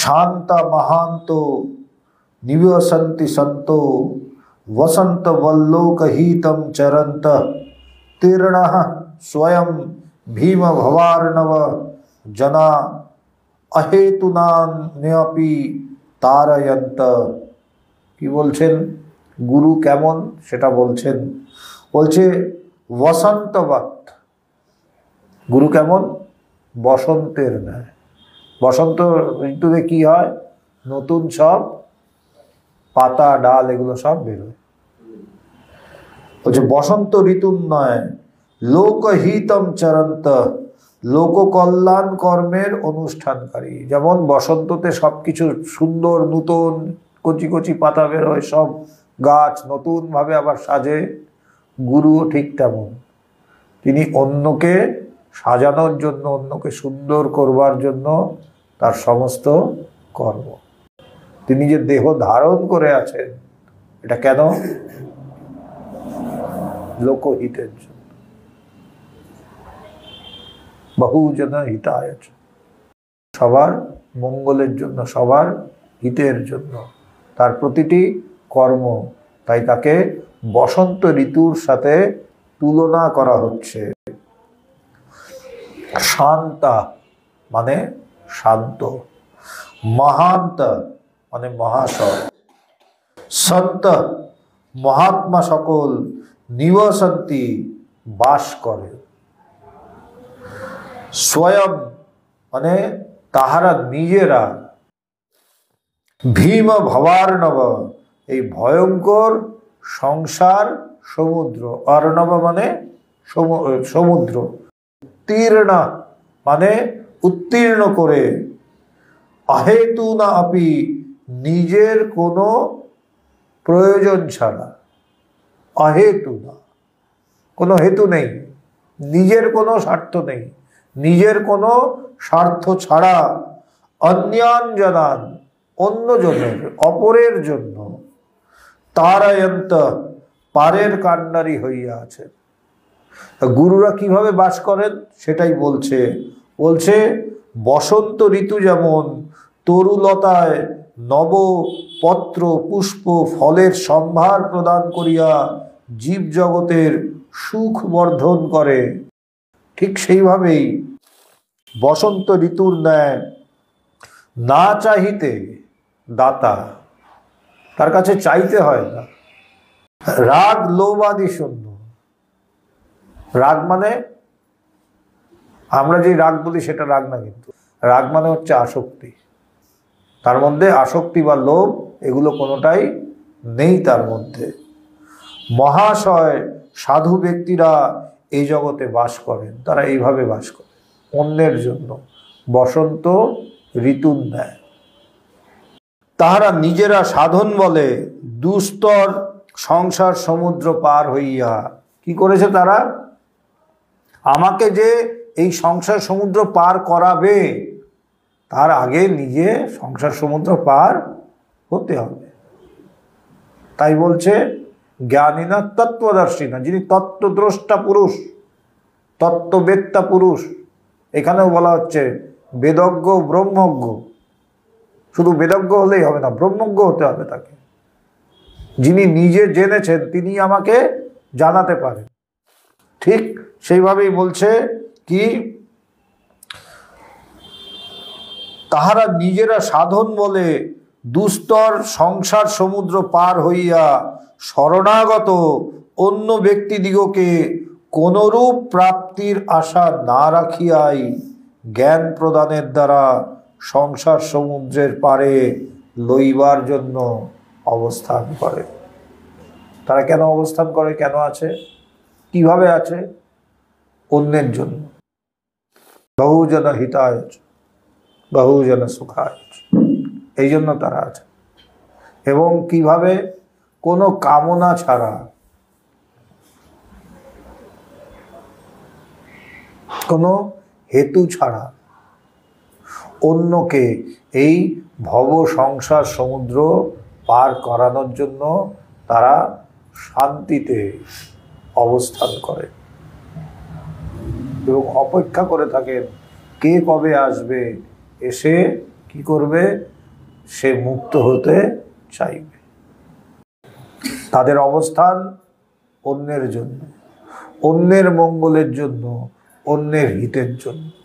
शांता महांतो निवसन्ति संतो वसंत वल्लोकहितं चरंत तीर्णः स्वयं भीम भवार्णव जना अहेतुनान्यपि तारयन्त। কি বলছেন গুরু কেমন সেটা বলছেন, বলছে বসন্তবৎ। গুরু কেমন? বসন্তের ন্যায়। বসন্ত ঋতুতে কি হয়? নতুন সব পাতা ডাল এগুলো সব বেরোয়। বলছে বসন্ত ঋতুর নয়, লোকহিতম চরন্ত, লোককল্যাণ কর্মের অনুষ্ঠানকারী। যেমন বসন্ততে সবকিছু সুন্দর নতুন কচি কচি পাতা বেরোয়, সব গাছ নতুন ভাবে আবার সাজে। গুরুও ঠিক তেমন, তিনি অন্যকে সাজানোর জন্য, অন্যকে সুন্দর করবার জন্য তার সমস্ত কর্ম। তিনি যে দেহ ধারণ করে আছেন, এটা কেন? লোকহিতের জন্য, বহুজন হিতায়, সবার মঙ্গলের জন্য, সবার হিতের জন্য তার প্রতিটি কর্ম। তাই তাকে বসন্ত ঋতুর সাথে তুলনা করা হচ্ছে। শান্তা মানে শান্ত, মহান্ত মানে মহাশয়, সন্ত মহাত্মা সকল, নিবসন্তি বাস করে, স্বয়ং মানে তাহারা নিজেরা, ভীম ভবার্ণব এই ভয়ঙ্কর সংসার সমুদ্র, অর্ণব মানে সমুদ্র, তীর্ণ মানে উত্তীর্ণ করে, অহেতু না আপি নিজের কোনো প্রয়োজন ছাড়া, অহেতু না কোনো হেতু নেই, নিজের কোনো স্বার্থ নেই, নিজের কোনো স্বার্থ ছাড়া, অন্যান জনান অন্যজনের অপরের জন্য, তারায়ন্ত পারের কান্ডারি হইয়া আছেন। গুরুরা কিভাবে বাস করেন সেটাই বলছে। বলছে বসন্ত ঋতু যেমন তরুলতায় নব পত্র পুষ্প ফলের সম্ভার প্রদান করিয়া জীব জগতের সুখ বর্ধন করে, ঠিক সেইভাবেই বসন্ত ঋতুর ন্যায় না চাহিতে দাতা, তার কাছে চাইতে হয় না। রাগ লোভাদি শূন্য। রাগ মানে আমরা যে রাগ বলি সেটা রাগ না, কিন্তু রাগ মানে হচ্ছে আসক্তি। তার মধ্যে আসক্তি বা লোভ এগুলো কোনোটাই নেই তার মধ্যে। মহাশয় সাধু ব্যক্তিরা এই জগতে বাস করেন, তারা এইভাবে বাস করে অন্যের জন্য, বসন্ত ঋতুর ন্যায়। তাহারা নিজেরা সাধন বলে দুস্তর সংসার সমুদ্র পার হইয়া, কি করেছে তারা? আমাকে যে এই সংসার সমুদ্র পার করাবে তার আগে নিজে সংসার সমুদ্র পার হতে হবে। তাই বলছে জ্ঞানী না তত্ত্বদর্শী না, যিনি তত্ত্বদ্রষ্টা পুরুষ, তত্ত্ববেত্তা পুরুষ। এখানেও বলা হচ্ছে বেদজ্ঞ ব্রহ্মজ্ঞ। শুধু বেদজ্ঞ হলেই হবে না, ব্রহ্মজ্ঞ হতে হবে তাকে। যিনি নিজে জেনেছেন তিনি আমাকে জানাতে পারেন। ঠিক সেইভাবেই বলছে কি, তাহারা নিজেরা সাধন বলে দুস্তর সংসার সমুদ্র পার হইয়া শরণাগত অন্য ব্যক্তিদিগকে কোনরূপ প্রাপ্তির আশা না রাখিয়াই জ্ঞান প্রদানের দ্বারা সংসার সমুদ্রের পারে লইবার জন্য অবস্থান করে। তারা কেন অবস্থান করে, কেন আছে, কিভাবে আছে? অন্যের জন্য। বহুজন হিতায় বহুজন সুখায়, এই জন্য তারা আছে। এবং কিভাবে? কোনো কামনা ছাড়া, কোনো হেতু ছাড়া অন্যকে এই ভব সংসার সমুদ্র পার করানোর জন্য তারা শান্তিতে অবস্থান করে এবং অপেক্ষা করে থাকেন কে কবে আসবে, এসে কি করবে, সে মুক্ত হতে চাইবে। তাদের অবস্থান অন্যের জন্য, অন্যের মঙ্গলের জন্য, অন্যের হিতের জন্য।